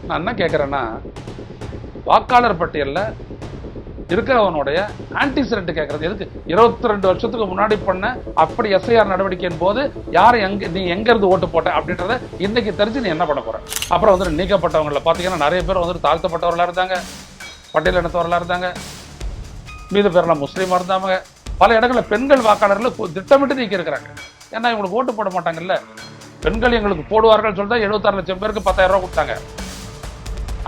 நான் என்ன கேட்குறேன்னா, வாக்காளர் பட்டியலில் இருக்கிறவனுடைய ஆன்டிசிடென்ட் கேட்கறது எதுக்கு? 22 வருஷத்துக்கு முன்னாடி பண்ண அப்படி எஸ்ஐஆர் நடவடிக்கையின் போது யாரை நீ எங்க இருந்து ஓட்டு போட்ட அப்படின்றத இன்னைக்கு தெரிஞ்சு நீ என்ன பண்ண போற? அப்புறம் வந்து நீக்கப்பட்டவங்களை பார்த்தீங்கன்னா நிறைய பேர் வந்து தாழ்த்தப்பட்டவர்களாக இருந்தாங்க, பட்டியல் இனத்தவர்களாக இருந்தாங்க, மீது பேரெல்லாம் முஸ்லீமாக இருந்தாங்க. பல இடங்களில் பெண்கள் வாக்காளர்கள் திட்டமிட்டு நீக்கி இருக்கிறாங்க. ஏன்னா இவங்களுக்கு ஓட்டு போட மாட்டாங்கல்ல. பெண்கள் எங்களுக்கு போடுவார்கள் சொல்லிட்டு 76 லட்சம் பேருக்கு 10,000 ரூபா கொடுத்தாங்க.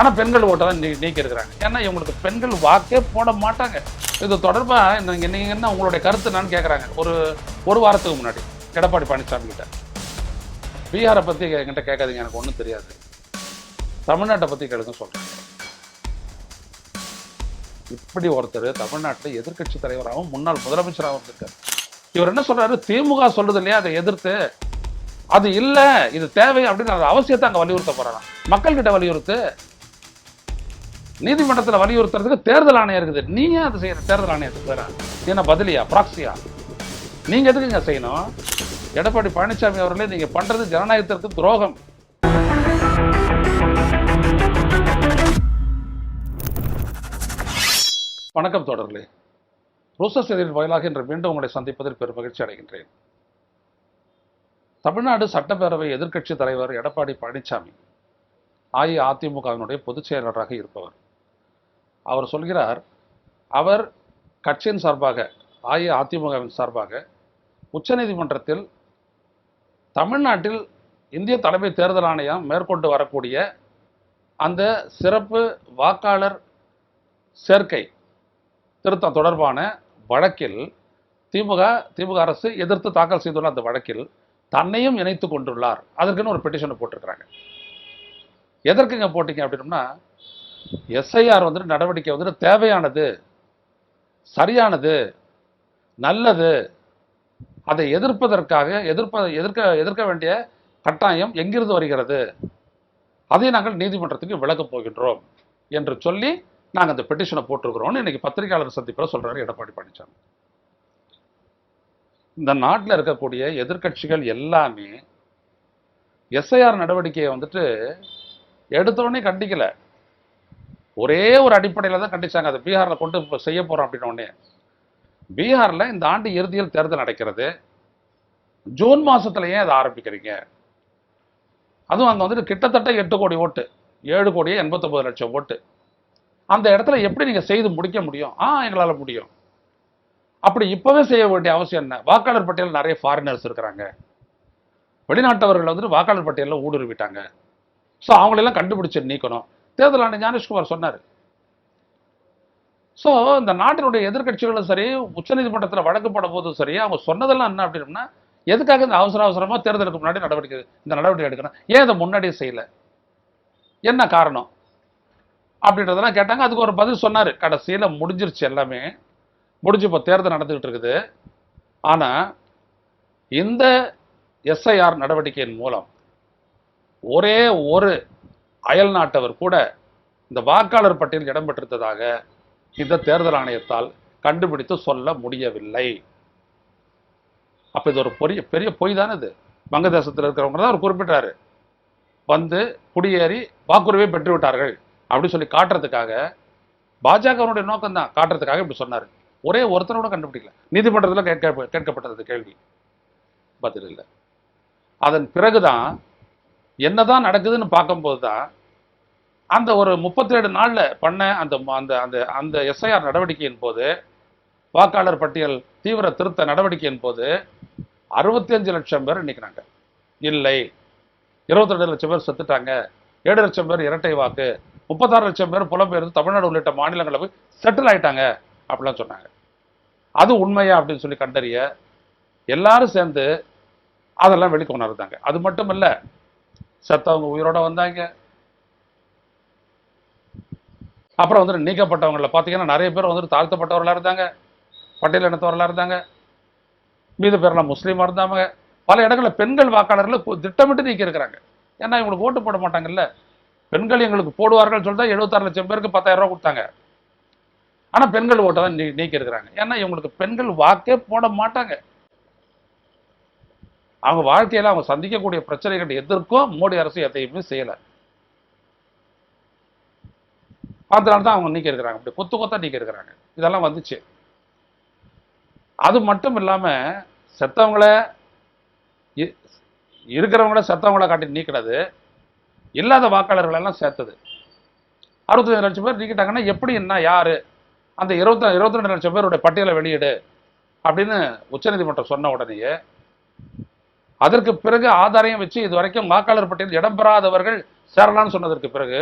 ஆனால் பெண்கள் ஓட்டை தான் நீக்கி இருக்கிறாங்க. ஏன்னா இவங்களுக்கு பெண்கள் வாக்கே போட மாட்டாங்க. இது தொடர்பாக நீங்கள் என்ன உங்களுடைய கருத்து என்னன்னு கேட்குறாங்க. ஒரு வாரத்துக்கு முன்னாடி எடப்பாடி பழனிசாமி கிட்ட, பீகாரை பற்றி என்கிட்ட கேட்காதீங்க, எனக்கு ஒன்றும் தெரியாது, தமிழ்நாட்டை பற்றி கேளுங்க சொல்கிறேன். இப்படி ஒருத்தர் தமிழ்நாட்டில் எதிர்கட்சி தலைவராகவும் முன்னாள் முதலமைச்சராகவும் இருக்கார். இவர் என்ன சொல்றாரு? திமுக சொல்றது இல்லையா, அதை எதிர்த்து அது இல்லை, இது தேவை அப்படின்னு அவசியத்தை அங்கே வலியுறுத்த போறாங்க. மக்கள்கிட்ட வலியுறுத்து, நீதிமன்றத்தில் வலியுறுத்துறதுக்கு தேர்தல் ஆணையம் இருக்குது. நீங்க அதை செய்யற தேர்தல் ஆணையத்துக்கு வேற என்ன பதிலியா, ப்ராக்சியா? நீங்க எதுக்குங்க செய்யணும்? எடப்பாடி பழனிசாமி அவர்களே, நீங்க பண்றது ஜனநாயகத்திற்கு துரோகம். வணக்கம் தோழர்களே. ரோசஸ் செய்தியின் வாயிலாக இன்று மீண்டும் உங்களை சந்திப்பதில் பெரும் மகிழ்ச்சி அடைகின்றேன். தமிழ்நாடு சட்டப்பேரவை எதிர்க்கட்சி தலைவர் எடப்பாடி பழனிசாமி அஇஅதிமுகவினுடைய பொதுச் செயலாளராக இருப்பவர். அவர் சொல்கிறார், அவர் கட்சியின் சார்பாக, அஇஅதிமுகவின் சார்பாக உச்சநீதிமன்றத்தில் தமிழ்நாட்டில் இந்திய தலைமை தேர்தல் ஆணையம் மேற்கொண்டு வரக்கூடிய அந்த சிறப்பு வாக்காளர் சேர்க்கை திருத்தம் தொடர்பான வழக்கில் திமுக அரசு எதிர்த்து தாக்கல் செய்துள்ள அந்த வழக்கில் தன்னையும் இணைத்து கொண்டுள்ளார். அதற்குன்னு ஒரு பெட்டிஷனை போட்டிருக்கிறாங்க. எதற்குங்க போட்டீங்க அப்படின்னா, எஸ்ஐஆர் வந்துட்டு நடவடிக்கை வந்துட்டு தேவையானது, சரியானது, நல்லது, அதை எதிர்ப்பதற்காக எதிர்க்க வேண்டிய கட்டாயம் எங்கிருந்து வருகிறது, அதை நாங்கள் நீதிமன்றத்துக்கு விளக்கப் போகின்றோம் என்று சொல்லி நாங்கள் அந்த பெட்டிஷனை போட்டிருக்கிறோம்னு இன்னைக்கு பத்திரிகையாளர் சந்திப்பில் சொல்றாரு எடப்பாடி பழனிசாமி. இந்த நாட்டில் இருக்கக்கூடிய எதிர்கட்சிகள் எல்லாமே எஸ்ஐஆர் நடவடிக்கையை வந்துட்டு எடுத்தோடனே கண்டிக்கல. ஒரே ஒரு அடிப்படையில் தான் கண்டிச்சாங்க. அதை பீகாரில் கொண்டு இப்போ செய்ய போறோம் அப்படின்னோடனே, பீகாரில் இந்த ஆண்டு இறுதியில் தேர்தல் நடக்கிறது. ஜூன் மாசத்துல ஏன் அதை ஆரம்பிக்கிறீங்க? அதுவும் அங்கே வந்துட்டு கிட்டத்தட்ட 8 கோடி ஓட்டு, 7,89,00,000 ஓட்டு. அந்த இடத்துல எப்படி நீங்க செய்து முடிக்க முடியும்? எங்களால முடியும். அப்படி இப்பவே செய்ய வேண்டிய அவசியம் என்ன? வாக்காளர் பட்டியலில் நிறைய ஃபாரினர்ஸ் இருக்கிறாங்க, வெளிநாட்டவர்கள் வந்துட்டு வாக்காளர் பட்டியலில் ஊடுருவிட்டாங்க. ஸோ அவங்களெல்லாம் கண்டுபிடிச்சு நீக்கணும். தேர்தல் ஆணையர் ஞானேஷ்குமார் சொன்னார். ஸோ இந்த நாட்டினுடைய எதிர்கட்சிகளும் சரி, உச்சநீதிமன்றத்தில் வழக்கு போட போதும் சரி, அவங்க சொன்னதெல்லாம் என்ன அப்படின்னா, எதுக்காக இந்த அவசரமாக தேர்தலுக்கு முன்னாடி இந்த நடவடிக்கை எடுக்கணும்? ஏன் இதை முன்னாடியே செய்யல? என்ன காரணம் அப்படின்றதெல்லாம் கேட்டாங்க. அதுக்கு ஒரு பதில் சொன்னார். கடைசியில் முடிஞ்சிருச்சு, எல்லாமே முடிஞ்சு இப்போ தேர்தல் நடந்துகிட்டு இருக்குது. ஆனால் இந்த எஸ்ஐஆர் நடவடிக்கையின் மூலம் ஒரே ஒரு அயல் நாட்டவர் கூட இந்த வாக்காளர் பட்டியலில் இடம்பெற்றிருந்ததாக இந்த தேர்தல் ஆணையத்தால் கண்டுபிடித்து சொல்ல முடியவில்லை. அப்ப இது ஒரு பெரிய பொய் தானே. இது வங்கதேசத்தில் இருக்கிறவங்க தான் அவர் குறிப்பிட்டாரு, வந்து குடியேறி வாக்குரிமை பெற்று விட்டார்கள் அப்படி சொல்லி காட்டுறதுக்காக, பாஜகவுடைய நோக்கம் தான் காட்டுறதுக்காக இப்படி சொன்னார். ஒரே ஒருத்தரோட கண்டுபிடிக்கல. நீதிமன்றத்தில் கேட்கப்பட்டது கேள்வி, பதில் இல்லை. அதன் பிறகுதான் என்னதான் நடக்குதுன்னு பார்க்கும்போது தான் அந்த ஒரு 37 நாள்ல பண்ண அந்த எஸ்ஐஆர் நடவடிக்கையின் போது, வாக்காளர் பட்டியல் தீவிர திருத்த நடவடிக்கையின் போது 65 லட்சம் பேர் நிற்கிறாங்க. இல்லை, 22 லட்சம் பேர் செத்துட்டாங்க, 7 லட்சம் பேர் இரட்டை வாக்கு, 36 லட்சம் பேர் புலம்பெயர்ந்து தமிழ்நாடு உள்ளிட்ட மாநிலங்களில் போய் செட்டில் ஆயிட்டாங்க அப்படிலாம் சொன்னாங்க. அது உண்மையா அப்படின்னு சொல்லி கண்டறிய எல்லாரும் சேர்ந்து அதெல்லாம் வெளிக்கொண்டு இருந்தாங்க. அது மட்டும் இல்ல, செத்தவங்க உயிரோட வந்தாங்க. அப்புறம் வந்துட்டு நீக்கப்பட்டவங்களை பார்த்தீங்கன்னா நிறைய பேர் வந்துட்டு தாழ்த்தப்பட்டவர்களாக இருந்தாங்க, பட்டியல் இனத்தவர்களாக இருந்தாங்க, மீது பேரெல்லாம் முஸ்லீமாக இருந்தாங்க. பல இடங்களில் பெண்கள் வாக்காளர்கள் திட்டமிட்டு நீக்கி இருக்கிறாங்க. ஏன்னா இவங்களுக்கு ஓட்டு போட மாட்டாங்கல்ல. பெண்கள் எங்களுக்கு போடுவார்கள் சொல்லிட்டு 76 லட்சம் பேருக்கு 10,000 ரூபா கொடுத்தாங்க. ஆனால் பெண்கள் ஓட்டை தான் நீக்கி இருக்கிறாங்க. ஏன்னா இவங்களுக்கு பெண்கள் வாக்கே போட மாட்டாங்க. அவங்க வாழ்க்கையில் அவங்க சந்திக்கக்கூடிய பிரச்சனைகள் எதற்கும் மோடி அரசு எதையுமே செய்யலை. அதனால தான் அவங்க நீக்கி இருக்கிறாங்க, அப்படி கொத்து கொத்தா நீக்கி இருக்கிறாங்க. இதெல்லாம் வந்துச்சு. அது மட்டும் இல்லாம செத்தவங்கள இருக்கிறவங்கள செத்தவங்கள காட்டி நீக்கினது, இல்லாத வாக்காளர்கள் எல்லாம் சேர்த்தது. 65 லட்சம் பேர் நீக்கிட்டாங்கன்னா எப்படி, என்ன, யாரு அந்த 22 லட்சம் பேருடைய பட்டியலை வெளியிடு அப்படின்னு உச்சநீதிமன்றம் சொன்ன உடனேயே, அதற்கு பிறகு ஆதாரையும் வச்சு இதுவரைக்கும் வாக்காளர் பட்டியல் இடம்பெறாதவர்கள் சேரலாம்னு சொன்னதற்கு பிறகு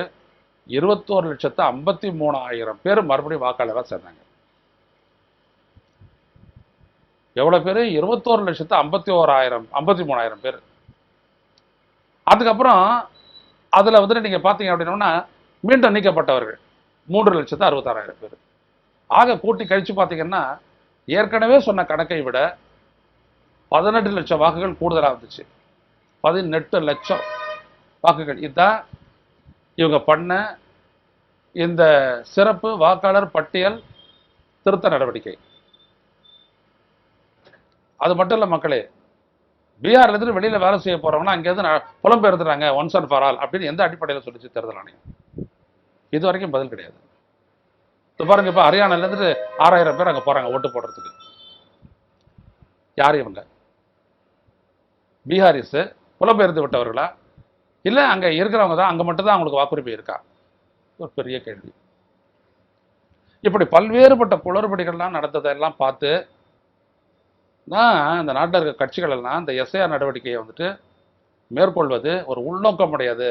21,53,000 பேர் மறுபடியும் வாக்காளராக சேர்ந்தாங்க. எவ்வளவு பேர்? 21,51,53,000 பேர். அதுக்கப்புறம் அதுல வந்துட்டு நீங்க பாத்தீங்க அப்படின்னா மீண்டும் நீக்கப்பட்டவர்கள் 3,66,000 பேர். ஆக கூட்டி கழிச்சு பாத்தீங்கன்னா ஏற்கனவே சொன்ன கணக்கை விட 18 லட்சம் வாக்குகள் கூடுதலாக வந்துச்சு. 18 லட்சம் வாக்குகள். இதுதான் இவங்க பண்ண இந்த சிறப்பு வாக்காளர் பட்டியல் திருத்த நடவடிக்கை. அது மட்டும் இல்ல மக்களே, பீகார்ல இருந்து வெளியில வேலை செய்ய போறவங்க அங்கிருந்து புலம்பெயர்ந்துறாங்க ஒன்ஸ் அண்ட் ஃபார் ஆல் அப்படின்னு எந்த அடிப்படையில் சொல்லிச்சு தேர்தல் ஆணையம்? இது வரைக்கும் பதில் கிடையாது. பாருங்க, இப்ப ஹரியானால இருந்து 6,000 பேர் அங்க போறாங்க ஓட்டு போடுறதுக்கு. யார் இவங்க? பீகாரிஸ் புலம்பெயர்ந்து விட்டவர்களா, இல்ல அங்க இருக்கிறவங்க தான், அங்க மட்டும் தான் அவங்களுக்கு வாக்குரிமை இருக்கா? ஒரு பெரிய கேள்வி. இப்படி பல்வேறுபட்ட குளறுபடிகள்லாம் நடந்ததெல்லாம் பார்த்து தான் இந்த நாட்டில் இருக்க கட்சிகள் எல்லாம் இந்த எஸ்ஐஆர் நடவடிக்கையை வந்துட்டு மேற்கொள்வது ஒரு உள்நோக்கம் உடையது,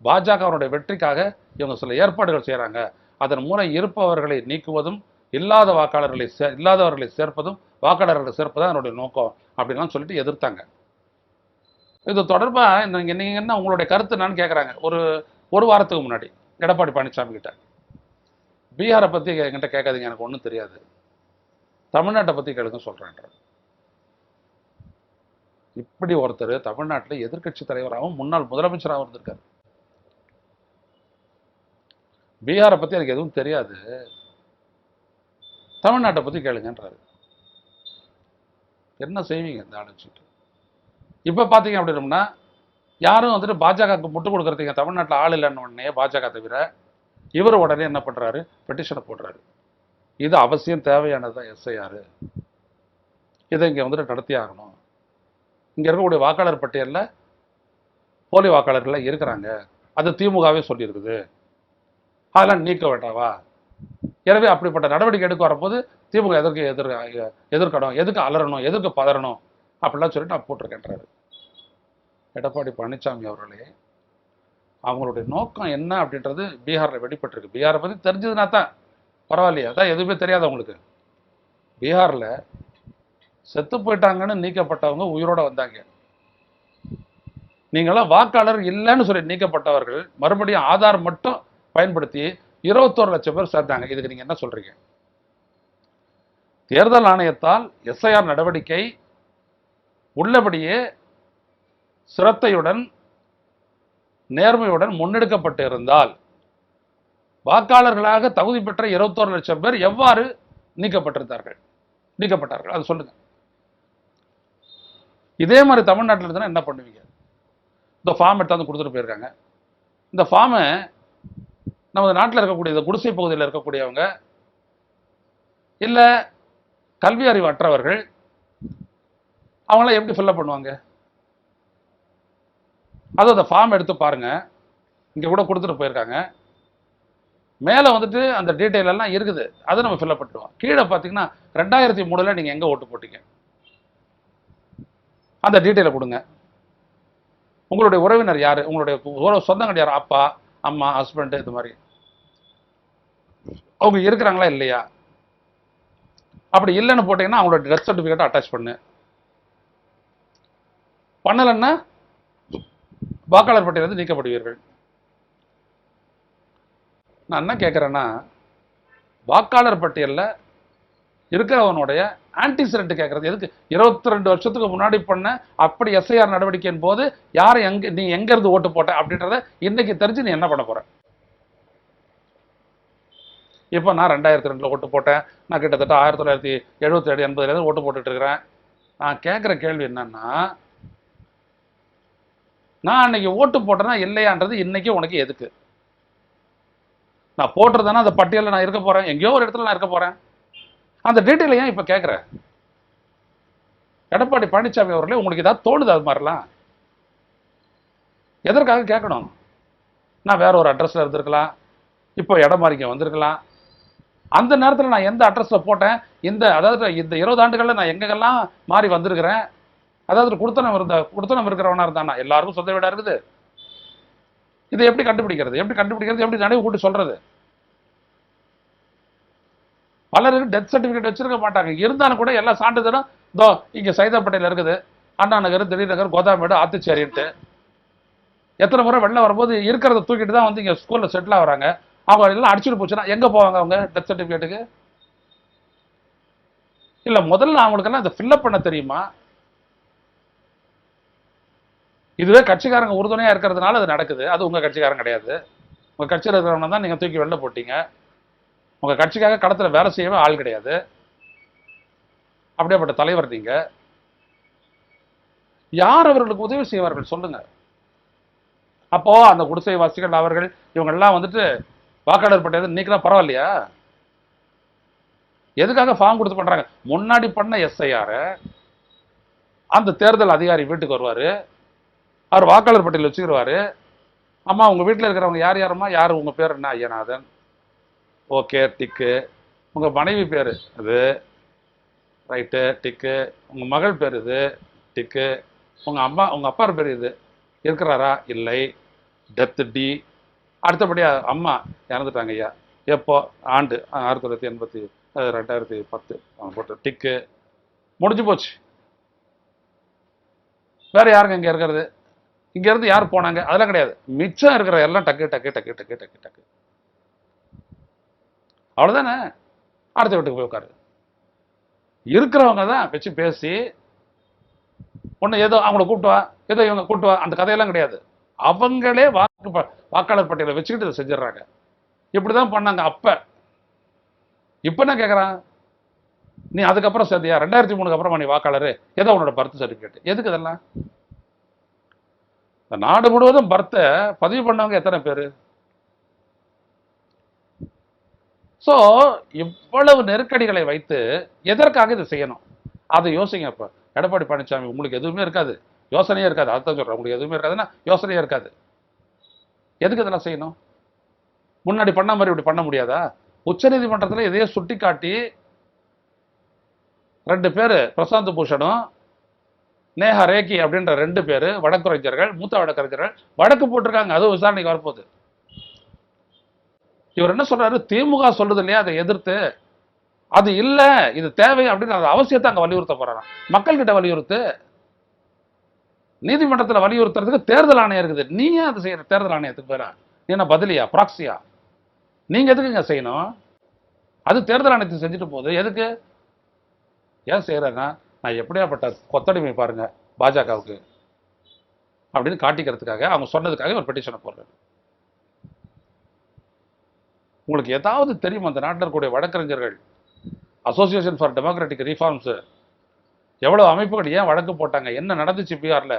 பாஜகவுடைய வெற்றிக்காக இவங்க சில ஏற்பாடுகள் செய்யறாங்க, அதன் மூலம் இருப்பவர்களை நீக்குவதும் இல்லாதவர்களை சேர்ப்பதும் வாக்காளர்களை சேர்ப்பதும் அதனுடைய நோக்கம் அப்படின்லாம் சொல்லிட்டு எதிர்த்தாங்க. இது தொடர்பா நீங்க என்ன உங்களுடைய கருத்து என்னன்னு கேட்கறாங்க. ஒரு வாரத்துக்கு முன்னாடி எடப்பாடி பழனிசாமி கிட்ட, பீகாரை பத்தி என்கிட்ட கேட்காதீங்க, எனக்கு ஒன்றும் தெரியாது, தமிழ்நாட்டை பத்தி கேளுங்க சொல்றேன். இப்படி ஒருத்தர் தமிழ்நாட்டில் எதிர்கட்சி தலைவராகவும் முன்னாள் முதலமைச்சராகவும் இருந்திருக்காரு. பீகாரை பத்தி எனக்கு எதுவும் தெரியாது, தமிழ்நாட்டை பத்தி கேளுங்கன்றாரு. என்ன செய்வீங்க இந்த ஆலோசிட்டு? இப்ப பாத்தீங்க அப்படின்னா யாரும் வந்துட்டு பாஜகவுக்கு முட்டு கொடுக்கறதுங்க தமிழ்நாட்டில் ஆள் இல்லைன்னு உடனே பாஜக தவிர இவர் உடனே என்ன பண்றாரு? பெட்டிஷனை போடுறாரு. இது அவசியம் தேவையானதுதான் எஸ்ஐஆர், இதை இங்க வந்துட்டு நடத்தி ஆகணும். இங்க இருக்கக்கூடிய வாக்காளர் பட்டியலில் போலி வாக்காளர்கள் இருக்கிறாங்க, அது திமுகவே சொல்லியிருக்குது, அதெல்லாம் நீக்க வேண்டாவா? எனவே அப்படிப்பட்ட நடவடிக்கை எடுக்க வரும்போது திமுக எதிர்க்கணும், எதுக்கு அலறணும், எதுக்கு பதறணும் அப்படிலாம் சொல்லிட்டு நான் போட்டிருக்கேன்றாரு எடப்பாடி பழனிசாமி அவர்களே. அவங்களுடைய நோக்கம் என்ன அப்படின்றது பீகார்ல வெளிப்பட்டிருக்கு. பீகாரை பத்தி தெரிஞ்சதுனா தான் பரவாயில்லையா, அதான் எதுவுமே தெரியாது அவங்களுக்கு. பீகார்ல செத்து போயிட்டாங்கன்னு நீக்கப்பட்டவங்க உயிரோட வந்தாங்க. நீங்களாம் வாக்காளர் இல்லைன்னு சொல்லி நீக்கப்பட்டவர்கள் மறுபடியும் ஆதார் மட்டும் பயன்படுத்தி 21 லட்சம் பேர் சேர்ந்தாங்க. இதுக்கு நீங்க என்ன சொல்றீங்க? தேர்தல் ஆணையத்தால் எஸ்ஐஆர் நடவடிக்கை உள்ளபடியே சிரத்தையுடன் நேர்மையுடன் முன்னெடுக்கப்பட்டு இருந்தால் வாக்காளர்களாக தகுதி பெற்ற 21 லட்சம் பேர் எவ்வாறு நீக்கப்பட்டார்கள் அது சொல்லுங்க. இதே மாதிரி தமிழ்நாட்டில் இருந்தா என்ன பண்ணுவீங்க? இந்த ஃபார்ம் எடுத்தாந்து கொடுத்துட்டு போயிருக்காங்க. இந்த ஃபார்மை நமது நாட்டில் இருக்கக்கூடிய இந்த குடிசை பகுதியில் இருக்கக்கூடியவங்க இல்ல கல்வி அறிவு அற்றவர்கள் அவங்களாம் எப்படி ஃபில்அப் பண்ணுவாங்க? அது அந்த ஃபார்ம் எடுத்து பாருங்க, இங்க கூட கொடுத்துட்டு போயிருக்காங்க. மேல வந்துட்டு அந்த டீட்டெயில் எல்லாம் இருக்குது, அதை நம்ம ஃபில்அப் பண்ணுவோம். கீழே பார்த்தீங்கன்னா 2003 நீங்க எங்க ஓட்டு போட்டீங்க அந்த டீட்டெயிலை கொடுங்க. உங்களுடைய உறவினர் யாரு, உங்களுடைய சொந்தங்கள் யார், அப்பா அம்மா ஹஸ்பண்ட், இது மாதிரி அவங்க இருக்கிறாங்களா இல்லையா? அப்படி இல்லைன்னு போட்டீங்கன்னா அவங்களோட டெத் சர்டிபிகேட் அட்டாச் பண்ணலன்னா வாக்காளர் பட்டியலிருந்து நீக்கப்படுவீர்கள். நான் என்ன கேட்கிறேன்னா, வாக்காளர் பட்டியலில் இருக்கிறவனுடைய ஆன்டிசிடென்ட் கேட்கறது எதுக்கு? 22 வருஷத்துக்கு முன்னாடி பண்ண அப்படி எஸ்ஐஆர் நடவடிக்கையின் போது யாரை நீ எங்க இருந்து ஓட்டு போட்ட அப்படின்றத இன்னைக்கு தெரிஞ்சு நீ என்ன பண்ண போற? இப்போ நான் 2002 ஓட்டு போட்டேன், நான் கிட்டத்தட்ட 1977 80 ஓட்டு போட்டுட்டு இருக்கிறேன். நான் கேட்கிற கேள்வி என்னன்னா, நான் அன்னைக்கு ஓட்டு போட்டேன்னா இல்லையான்றது இன்னைக்கு உனக்கு எதுக்கு? நான் போட்டிருந்தேன்னா அந்த பட்டியலில் நான் இருக்க போறேன், எங்கேயோ ஒரு இடத்துல நான் இருக்க போறேன். அந்த டீட்டெயில் ஏன் இப்ப கேட்கிறேன்? எடப்பாடி பழனிசாமி அவர்களே, உங்களுக்கு ஏதாவது தோணுது அது மாதிரிலாம்? எதற்காக கேட்கணும்? நான் வேற ஒரு அட்ரஸ்ல இருந்திருக்கலாம், இப்போ இடம் மாறி இங்க வந்திருக்கலாம். அந்த நேரத்தில் நான் எந்த அட்ரஸ்ல போட்டேன், அதாவது இந்த 20 ஆண்டுகள்ல நான் எங்கெல்லாம் மாறி வந்திருக்கிறேன், அதாவது குடுத்தனம் இருக்கிறவனா இருந்தானா? எல்லாருக்கும் சொந்த வீடா இருக்குது. இதை எப்படி கண்டுபிடிக்கிறது? எப்படி நினைவு கூட்டி சொல்றது? பலருக்கு டெத் சர்டிபிகேட் வச்சிருக்க மாட்டாங்க, இருந்தாலும் கூட எல்லா சான்றிதழும் இதோ இங்க சைதாப்பேட்டையில் இருக்குது, அண்ணா நகர், திடீர் நகர், கோதாமேடு, ஆத்துச்சேரின்ட்டு. எத்தனை முறை வெளில வரும்போது இருக்கிறத தூக்கிட்டு தான் வந்து இங்க ஸ்கூல்ல செட்டில் ஆகுறாங்க. அவங்க எல்லாம் அடிச்சுட்டு போச்சுன்னா எங்க போவாங்க அவங்க டெத் சர்டிபிகேட்டுக்கு? இல்ல முதல்ல அவங்களுக்கெல்லாம் இதை ஃபில்அப் பண்ண தெரியுமா? இதுவே கட்சிக்காரங்க உறுதுணையா இருக்கிறதுனால அது நடக்குது. அது உங்க கட்சிக்காரங்க கிடையாது. உங்க கட்சியில் இருக்கிறவங்க தான் நீங்க தூக்கி வெளில போட்டீங்க. உங்க கட்சிக்காக களத்துல வேலை செய்யவே ஆள் கிடையாது. அப்படியேப்பட்ட தலைவர் நீங்க. யார் அவர்களுக்கு உதவி செய்வார்கள் சொல்லுங்க? அப்போ அந்த குடிசைவாசிகள் அவர்கள் இவங்க எல்லாம் வந்துட்டு வாக்காளர் பட்டியல் நீக்கலாம் பரவாயில்லையா? எதுக்காக ஃபார்ம் கொடுத்து பண்றாங்க? முன்னாடி பண்ண எஸ்ஐஆர் அந்த தேர்தல் அதிகாரி வீட்டுக்கு வருவாரு, அவர் வாக்காளர் பட்டியல் வச்சுக்கிடுவாரு. அம்மா உங்க வீட்டில் இருக்கிறவங்க யார் யாருமா, யார் உங்க பேர் என்ன? ஐயநாதன். ஓகே, டிக்கு. உங்க மனைவி பேரு அது, ரைட்டு, டிக்கு. உங்க மகள் பேர் இது, டிக்கு. உங்க அப்பா பேர் இது, இருக்கிறாரா? இல்லை, டெத் டி. அடுத்தபடியா அம்மா இறந்துட்டாங்க ஐயா, எப்போ? ஆண்டு 1980 2010 போட்டு டிக்கு. முடிஞ்சு போச்சு. வேற யாருங்க இங்க இருக்கிறது? இங்க இருந்து யார் போனாங்க? அதெல்லாம் கிடையாது. மிச்சம் இருக்கிற எல்லாம் டக்கு டக்கு டக்கு டக்கு டக்கு டக்கு. அவ்வளவுதானே? அடுத்த வீட்டுக்கு போய் உட்காரு. இருக்கிறவங்க தான் வச்சு பேசி ஒண்ணு ஏதோ அவங்கள கூப்பிட்டு வா, ஏதோ இவங்க கூப்பிட்டு வா, அந்த கதையெல்லாம் கிடையாது. அவங்களே வாக்காளர் பட்டியலை வச்சுக்கிட்டு இதை செஞ்சிடறாங்க. இப்படிதான் பண்ணாங்க அப்ப. இப்ப என்ன கேட்கறான்? நீ அதுக்கப்புறம் சேர்த்தியா? 2003 அப்புறமா நீ வாக்காளர், ஏதோ உன்னோட பர்த் சர்டிபிகேட். எதுக்கு இதெல்லாம்? நாடு முழுவதும் பர்த்தை பதிவு பண்ணவங்க எத்தனை பேரு? சோ இவ்வளவு நெருக்கடிகளை வைத்து எதற்காக இதை செய்யணும்? அதை யோசிங்க. இப்ப எடப்பாடி பழனிசாமி உங்களுக்கு எதுவுமே இருக்காது, யோசனையே இருக்காது. அதான் சொல்றேன், உங்களுக்கு எதுவுமே இருக்காதுன்னா யோசனையே இருக்காது. எதுக்கு இதெல்லாம் செய்யணும்? முன்னாடி பண்ண மாதிரி இப்படி பண்ண முடியாதா? உச்ச நீதிமன்றத்தில் இதையே சுட்டி காட்டி 2 பேரு, பிரசாந்த் பூஷனும் நேஹா ரேக்கி அப்படின்ற 2 பேரு வழக்கறிஞர்கள், மூத்த வழக்கறிஞர்கள் வழக்கு போட்டிருக்காங்க. அதுவும் விசாரணைக்கு வரப்போகுது. இவர் என்ன சொல்றாரு? திமுக சொல்றது இல்லையா, அதை எதிர்த்து அது இல்ல, இது தேவை அப்படின்னு அந்த அவசியத்தை அங்க வலியுறுத்த போறாராம். மக்கள் கிட்ட வலியுறுத்து. நீதிமன்றத்தில் வலியுறுத்துறதுக்கு தேர்தல் ஆணையம் இருக்குது. நீ ஏன் அதை செய்யற? தேர்தல் ஆணையத்துக்கு பேரா நீ என்ன பதிலியா, ப்ராக்சியா? நீங்க எதுக்குங்க செய்யணும்? அது தேர்தல் ஆணையத்தை செஞ்சுட்டு போகுது. எதுக்கு? ஏன் செய்யறேன்னா, நான் எப்படியாப்பட்ட கொத்தடிமை பாருங்க பாஜகவுக்கு அப்படின்னு காட்டிக்கிறதுக்காக, அவங்க சொன்னதுக்காக ஒரு பெட்டிஷனை போடுறேன். உங்களுக்கு ஏதாவது தெரியும்? அந்த நாட்டில் இருக்கக்கூடிய வழக்கறிஞர்கள், அசோசியேஷன் ஃபார் டெமோக்ராட்டிக் ரிஃபார்ம்ஸ், எவ்வளவு அமைப்புகள் ஏன் வழக்கு போட்டாங்க? என்ன நடந்துச்சு பீகார்ல?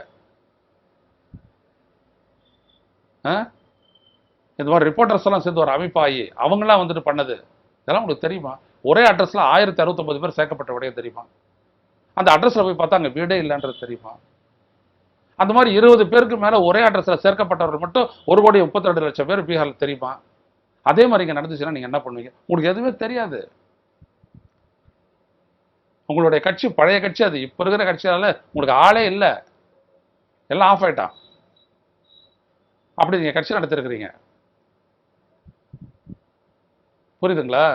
இந்த மாதிரி ரிப்போர்ட்டர்ஸ் எல்லாம் சேர்ந்து ஒரு அமைப்பாகி அவங்களாம் வந்துட்டு பண்ணது இதெல்லாம் உங்களுக்கு தெரியுமா? ஒரே அட்ரஸ்ல 1069 பேர் சேர்க்கப்பட்ட விடையும் தெரியுமா? அந்த அட்ரஸ்ல போய் பார்த்தா அங்க வீடே இல்லைன்றது தெரியுமா? அந்த மாதிரி 20 பேருக்கு மேல ஒரே அட்ரஸ்ல சேர்க்கப்பட்டவர்கள் மட்டும் 1,32,00,000 பேர் பீகார்ல தெரியுமா? அதே மாதிரி இங்க நடந்துச்சுன்னா நீங்க என்ன பண்ணுவீங்க? உங்களுக்கு எதுவுமே தெரியாது. உங்களுடைய கட்சி பழைய கட்சி, அது இப்ப இருக்கிற கட்சியால உங்களுக்கு ஆளே இல்லை, எல்லாம் ஆஃப் ஆயிட்டான். அப்படி நீங்க கட்சி நடத்திருக்கிறீங்க. புரியுதுங்களா?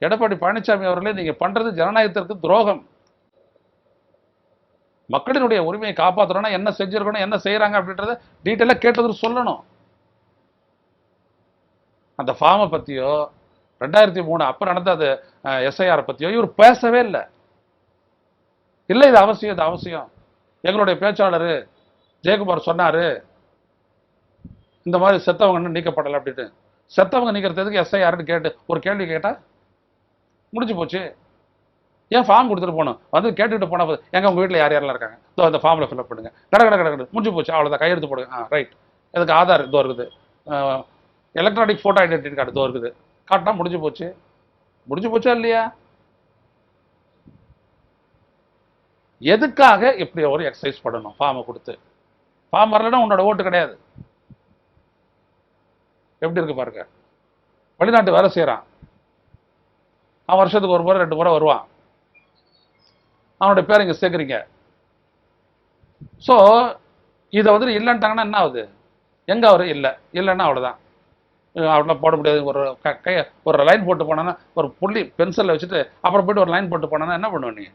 எடப்பாடி பழனிசாமி அவர்களே, நீங்க பண்றது ஜனநாயகத்திற்கு துரோகம். மக்களினுடைய உரிமையை காப்பாற்றணும்னா என்ன செஞ்சிருக்கணும், என்ன செய்யறாங்க அப்படின்றத டீட்டெயிலா கேட்டது சொல்லணும். அந்த ஃபார்மை பத்தியோ 2003 அப்ப நடந்த அது எஸ்ஐஆர் பத்தியோ இவர் பேசவே இல்லை. இல்லை இது அவசியம், இது அவசியம். எங்களுடைய பேச்சாளர் ஜெயக்குமார் சொன்னாரு, இந்த மாதிரி செத்தவங்க இன்னும் நீக்கப்படலை அப்படின்னு. செத்தவங்க நீக்கிறதுக்கு எஸ்ஐஆர்னு கேட்டு ஒரு கேள்வி கேட்டா முடிஞ்சு போச்சு. ஏன் ஃபார்ம் கொடுத்துட்டு போகணும்? வந்து கேட்டுக்கிட்டு போனா எங்க உங்க வீட்டில் யார் யாரெல்லாம் இருக்காங்க, இதோ அந்த ஃபார்மில் ஃபில்அப் பண்ணுங்க, கடை முடிஞ்சு போச்சு, அவ்வளோதான், கையெழுத்து போடுங்க. ரைட். இதுக்கு ஆதார் இதோ இருக்குது, எலக்ட்ரானிக் போட்டோ ஐடென்டிட்டி கார்டு இருக்குது, காட்டினா முடிஞ்சு போச்சா இல்லையா? எதுக்காக இப்படி ஒரு எக்ஸசைஸ் பண்ணணும்? ஃபார்மை கொடுத்து, ஃபார்ம் வரலன்னா உன்னோட ஓட்டு கிடையாது. எப்படி இருக்கு பாருங்க. வெளிநாட்டு வேலை செய்யறான், அவன் வருஷத்துக்கு ஒரு முறை 2 முறை வருவான், அவனுடைய பேர் இங்க சேர்க்குறீங்க. ஸோ இதை வந்து இல்லைன்ட்டாங்கன்னா என்ன ஆகுது? எங்க அவரு இல்லைன்னா அவ்வளோதான், அவ்வளோ போட முடியாது. ஒரு லைன் போட்டு போனான்னா, ஒரு புள்ளி பென்சிலில் வச்சுட்டு அப்புறம் போயிட்டு ஒரு லைன் போட்டு போனான்னா என்ன பண்ணுவ நீ?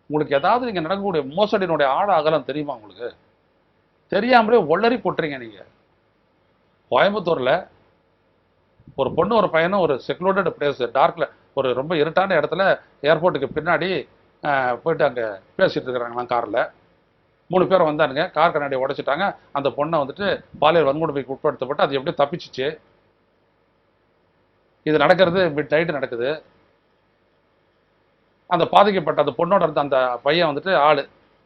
உங்களுக்கு ஏதாவது நீங்க நடக்கக்கூடிய மோசடியினுடைய ஆழ அகலம் தெரியுமா? உங்களுக்கு தெரியாமலே ஒளறி கொட்டுறீங்க நீங்க. கோயம்புத்தூர்ல ஒரு பொண்ணு ஒரு பையனும் ஒரு செக்லூடட் பிளேஸ், டார்க்ல, ஒரு ரொம்ப இருட்டான இடத்துல ஏர்போர்ட்டுக்கு பின்னாடி போயிட்டு அங்க பேசிட்டு இருக்கிறாங்களாம் கார்ல. 3 பேர் வந்தானுங்க, கார் கண்ணாடியை உடைச்சிட்டாங்க. அந்த பொண்ணை வந்துட்டு பாலியல் வன்கொடுமைக்கு உட்படுத்தப்பட்டு அது எப்படி தப்பிச்சிச்சு. இது நடக்கிறது மிட் நைட்டு நடக்குது. அந்த பாதிக்கப்பட்ட அந்த பொண்ணோட இருந்த அந்த பையன் வந்துட்டு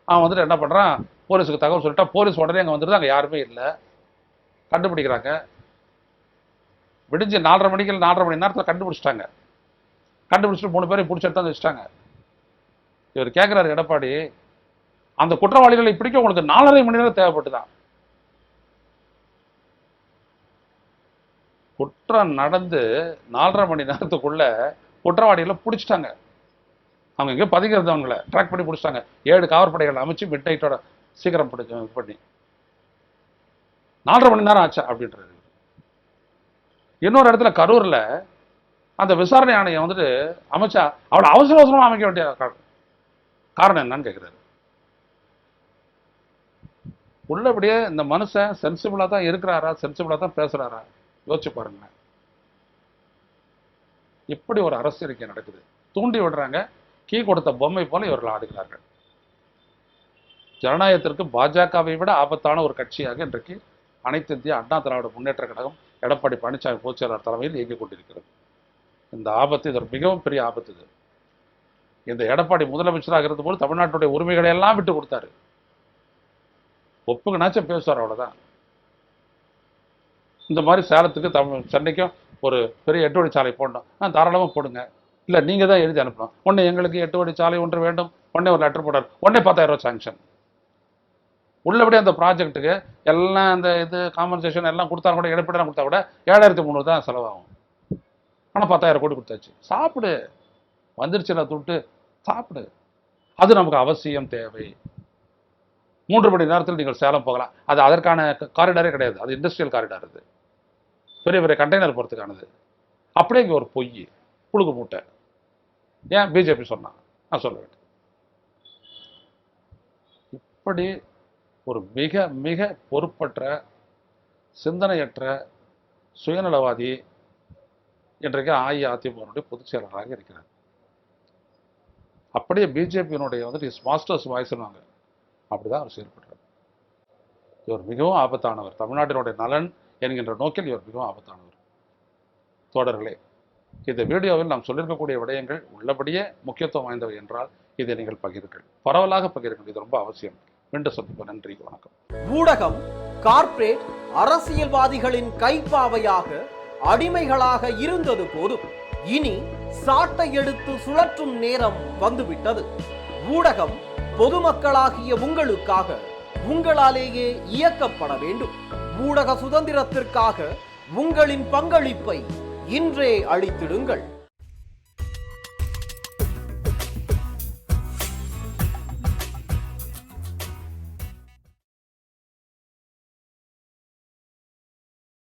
அவன் வந்துட்டு என்ன பண்றான், போலீஸுக்கு தகவல் சொல்லிட்டா. போலீஸ் உடனே அங்கே வந்துட்டு அங்கே யாருமே இல்லை, கண்டுபிடிக்கிறாங்க. விடிஞ்சு 4:30 மணி நேரத்தில் கண்டுபிடிச்சிட்டாங்க. கண்டுபிடிச்சிட்டு 3 பேரையும் பிடிச்சி எடுத்து வச்சுட்டாங்க. இவர் கேட்கிறாரு எடப்பாடி, அந்த குற்றவாளிகளை பிடிக்க உங்களுக்கு 4:30 மணி நேரம் தேவைப்பட்டுதான். குற்றம் நடந்து 4:30 மணி நேரத்துக்குள்ள குற்றவாளிகளை பிடிச்சிட்டாங்க. அவங்க எங்கேயோ பதுங்கிறது, அவங்கள ட்ராக் பண்ணி பிடிச்சிட்டாங்க. 7 காவற்படைகள் அமைச்சு மிட் நைட்டோட சீக்கிரம் பண்ணி 4:30 மணி நேரம் ஆச்சா அப்படின்றது. இன்னொரு இடத்துல கரூர்ல அந்த விசாரணை ஆணையம் வந்துட்டு அமைச்சா அவளை அவசரமா அமைக்க வேண்டிய காரணம் என்னன்னு கேட்கிறாரு. உள்ளபடியே இந்த மனுஷன் சென்சிபிளா தான் இருக்கிறாரா, சென்சிபிளா தான் பேசுறாரா? யோசிச்சு பாருங்க. இப்படி ஒரு அரசியல் இங்கே நடக்குது. தூண்டி விடுறாங்க, கீ கொடுத்த பொம்மை போல இவர்கள் ஆடுகிறார்கள். ஜனநாயகத்திற்கு பாஜகவை விட ஆபத்தான ஒரு கட்சியாக இன்றைக்கு அனைத்து இந்திய அண்ணா திராவிட முன்னேற்ற கழகம் எடப்பாடி பழனிசாமி பொதுச்செயலாளர் தலைமையில் இயங்கிக் கொண்டிருக்கிறது. இந்த ஆபத்து, இது ஒரு மிகவும் பெரிய ஆபத்து. இது இந்த எடப்பாடி முதலமைச்சராக இருந்த போது தமிழ்நாட்டுடைய உரிமைகளை எல்லாம் விட்டு கொடுத்தாரு. ஒப்புக்குனாச்சும் பேசுவார், அவ்வளவுதான். இந்த மாதிரி சேலத்துக்கு சென்னைக்கும் ஒரு பெரிய 8 வழிச்சாலை போடணும், தாராளமா போடுங்க. இல்ல நீங்க தான் எழுதி அனுப்பணும். உடனே எங்களுக்கு 8 வழிச்சாலை ஒன்று வேண்டும், உடனே ஒரு லெட்டர் போட்டார், உடனே 10,000 ரூபாய் சாங்ஷன். உள்ளபடியே அந்த ப்ராஜெக்ட்டுக்கு எல்லாம் அந்த இது காம்பன்சேஷன் எல்லாம் கொடுத்தா கூட, இழப்பீடு கொடுத்தா கூட 7,300 தான் செலவாகும். ஆனால் 10,000 கோடி கொடுத்தாச்சு. சாப்பிடு, வந்துருச்சுல துட்டு, சாப்பிடு. அது நமக்கு அவசியம் தேவை. 3 மணி நேரத்தில் நீங்கள் சேலம் போகலாம். அது அதற்கான காரிடாரே கிடையாது, அது இண்டஸ்ட்ரியல் காரிடார். அது பெரிய பெரிய கண்டெய்னர் போகிறதுக்கானது. அப்படியே இங்கே ஒரு பொய் புழுகு மூட்டை. ஏன் பிஜேபி சொன்னா நான் சொல்ல வேண்டும். இப்படி ஒரு மிக மிக பொறுப்பற்ற, சிந்தனையற்ற, சுயநலவாதி இன்றைக்கு அஇஅதிமுக பொதுச் செயலாளராக இருக்கிறார். அப்படியே பிஜேபியினுடைய வந்துட்டு மாஸ்டர்ஸ் வாய்ஸ்னாங்க, அப்படிதான் அவர் செயல்படுறார். இவர் மிகவும் ஆபத்தானவர். தமிழ்நாட்டினுடைய நலன் என்கின்ற நோக்கில் இவர் மிகவும் ஆபத்தானவர். தோழர்களே, இந்த வீடியோவில் நாம் சொல்லியிருக்கக்கூடிய விடயங்கள் உள்ளபடியே முக்கியத்துவம் வாய்ந்தவை என்றால் இதை நீங்கள் பகிருங்கள், பரவலாக பகிருங்கள். இது ரொம்ப அவசியம். மீண்டும் சந்திப்போம். நன்றி, வணக்கம். ஊடகம் கார்ப்பரேட் அரசியல்வாதிகளின் கைப்பாவையாக, அடிமைகளாக இருந்தது போதும். இனி சாட்டை எடுத்து சுழற்றும் நேரம் வந்துவிட்டது. ஊடகம் பொதுமக்களாகிய உங்களுக்காக, உங்களாலேயே இயக்கப்பட வேண்டும். ஊடக சுதந்திரத்திற்காக உங்களின் பங்களிப்பை இன்றே அளித்திடுங்கள்.